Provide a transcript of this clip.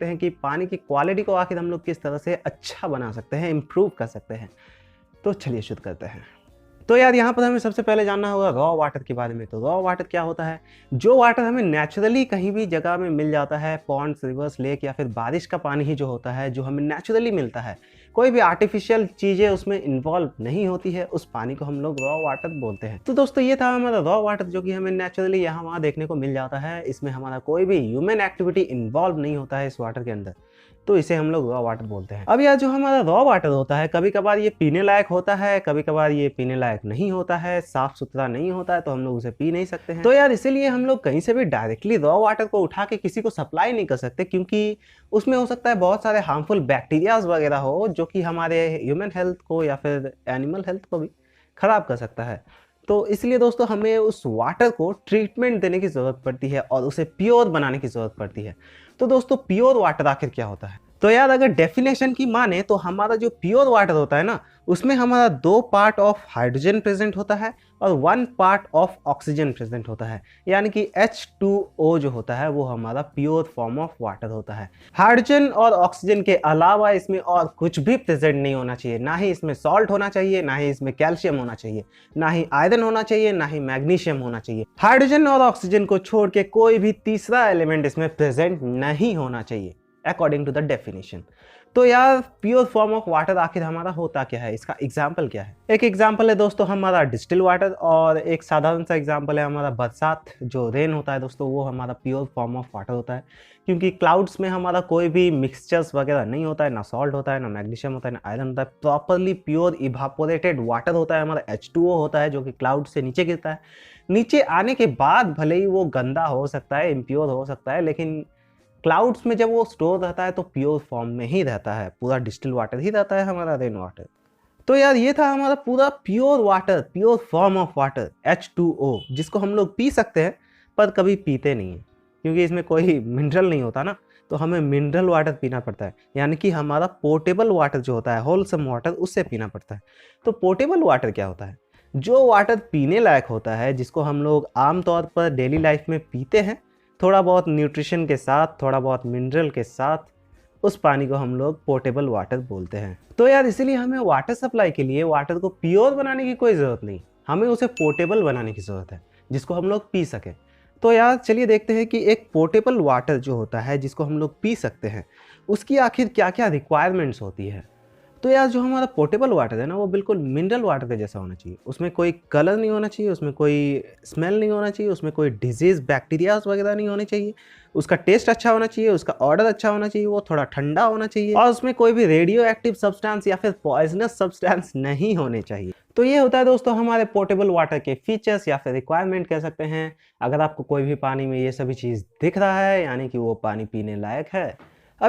हैं कि पानी की क्वालिटी को आखिर हम लोग किस तरह से अच्छा बना सकते हैं, इम्प्रूव कर सकते हैं। तो चलिए शुरू करते हैं। तो यार यहाँ पर हमें सबसे पहले जानना होगा रॉ वाटर के बारे में। तो रॉ वाटर क्या होता है? जो वाटर हमें नेचुरली कहीं भी जगह में मिल जाता है, पॉन्ड्स, रिवर्स, लेक या फिर बारिश का पानी ही जो होता है, जो हमें नेचुरली मिलता है, कोई भी आर्टिफिशियल चीज़ें उसमें इन्वॉल्व नहीं होती है, उस पानी को हम लोग रॉ वाटर बोलते हैं। तो दोस्तों ये था हमारा रॉ वाटर, जो कि हमें नेचुरली यहाँ वहाँ देखने को मिल जाता है। इसमें हमारा कोई भी ह्यूमन एक्टिविटी इन्वॉल्व नहीं होता है इस वाटर के अंदर, तो इसे हम लोग रॉ वाटर बोलते हैं। अब यार जो हमारा रॉ वाटर होता है, कभी कभार ये पीने लायक होता है, कभी कभार ये पीने लायक नहीं होता है, साफ सुथरा नहीं होता है, तो हम लोग उसे पी नहीं सकते हैं। तो यार इसीलिए हम लोग कहीं से भी डायरेक्टली रॉ वाटर को उठा के किसी को सप्लाई नहीं कर सकते, क्योंकि उसमें हो सकता है बहुत सारे हार्मफुल बैक्टीरियाज वगैरह हो, जो कि हमारे ह्यूमन हेल्थ को या फिर एनिमल हेल्थ को भी खराब कर सकता है। तो इसलिए दोस्तों हमें उस वाटर को ट्रीटमेंट देने की ज़रूरत पड़ती है और उसे प्योर बनाने की ज़रूरत पड़ती है। तो दोस्तों प्योर वाटर आखिर क्या होता है? तो यार अगर डेफिनेशन की माने तो हमारा जो प्योर वाटर होता है ना, उसमें हमारा 2 पार्ट ऑफ हाइड्रोजन प्रेजेंट होता है और 1 पार्ट ऑफ ऑक्सीजन प्रेजेंट होता है। यानी कि H2O जो होता है वो हमारा प्योर फॉर्म ऑफ वाटर होता है। हाइड्रोजन और ऑक्सीजन के अलावा इसमें और कुछ भी प्रेजेंट नहीं होना चाहिए। ना ही इसमें सॉल्ट होना चाहिए, ना ही इसमें कैल्शियम होना चाहिए, ना ही आयरन होना चाहिए, ना ही मैग्नीशियम होना चाहिए। हाइड्रोजन और ऑक्सीजन को छोड़ के कोई भी तीसरा एलिमेंट इसमें प्रेजेंट नहीं होना चाहिए अकॉर्डिंग टू द डेफिनेशन। तो यार प्योर फॉर्म ऑफ वाटर आखिर हमारा होता क्या है, इसका एग्जाम्पल क्या है? एक एग्जाम्पल है दोस्तों हमारा डिस्टिल वाटर, और एक साधारण सा एग्जाम्पल है हमारा बरसात। जो रेन होता है दोस्तों वो हमारा प्योर फॉर्म ऑफ वाटर होता है, क्योंकि क्लाउड्स में हमारा कोई भी मिक्सचर्स वगैरह नहीं होता है, ना सॉल्ट होता है, ना मैग्नीशियम होता है, ना आयरन होता है। प्रॉपरली प्योर इवापोरेटेड वाटर होता है हमारा। H2O होता है जो कि क्लाउड से नीचे गिरता है। नीचे आने के बाद भले ही वो गंदा हो सकता है, इम्प्योर हो सकता है, लेकिन क्लाउड्स में जब वो स्टोर रहता है तो प्योर फॉर्म में ही रहता है। पूरा डिस्टिल वाटर ही रहता है हमारा रेन वाटर। तो यार ये था हमारा पूरा pure water, pure form of water H2O, जिसको हम लोग पी सकते हैं पर कभी पीते नहीं हैं, क्योंकि इसमें कोई मिनरल नहीं होता ना, तो हमें मिनरल वाटर पीना पड़ता है। यानी कि हमारा पोर्टेबल वाटर जो होता है, होलसम वाटर, उससे पीना पड़ता है। तो पोर्टेबल वाटर क्या होता है? जो वाटर पीने लायक होता है, जिसको हम लोग आमतौर पर डेली लाइफ में पीते हैं, थोड़ा बहुत न्यूट्रिशन के साथ, थोड़ा बहुत मिनरल के साथ, उस पानी को हम लोग पोर्टेबल वाटर बोलते हैं। तो यार इसीलिए हमें वाटर सप्लाई के लिए वाटर को प्योर बनाने की कोई ज़रूरत नहीं, हमें उसे पोर्टेबल बनाने की ज़रूरत है, जिसको हम लोग पी सकें। तो यार चलिए देखते हैं कि एक पोर्टेबल वाटर जो होता है, जिसको हम लोग पी सकते हैं, उसकी आखिर क्या क्या रिक्वायरमेंट्स होती है। तो यार जो हमारा पोर्टेबल वाटर है ना, वो बिल्कुल मिनरल वाटर के जैसा होना चाहिए। उसमें कोई कलर नहीं होना चाहिए, उसमें कोई स्मेल नहीं होना चाहिए, उसमें कोई डिजीज़ बैक्टीरियाज वगैरह नहीं होने चाहिए। उसका टेस्ट अच्छा होना चाहिए, उसका ऑर्डर अच्छा होना चाहिए, वो थोड़ा ठंडा होना चाहिए, और उसमें कोई भी रेडियो एक्टिव सब्सटेंस या फिर पॉइजनस सब्सटेंस नहीं होने चाहिए। तो ये होता है दोस्तों हमारे पोर्टेबल वाटर के फीचर्स या फिर रिक्वायरमेंट कह सकते हैं। अगर आपको कोई भी पानी में ये सभी चीज़ दिख रहा है, यानी कि वो पानी पीने लायक है,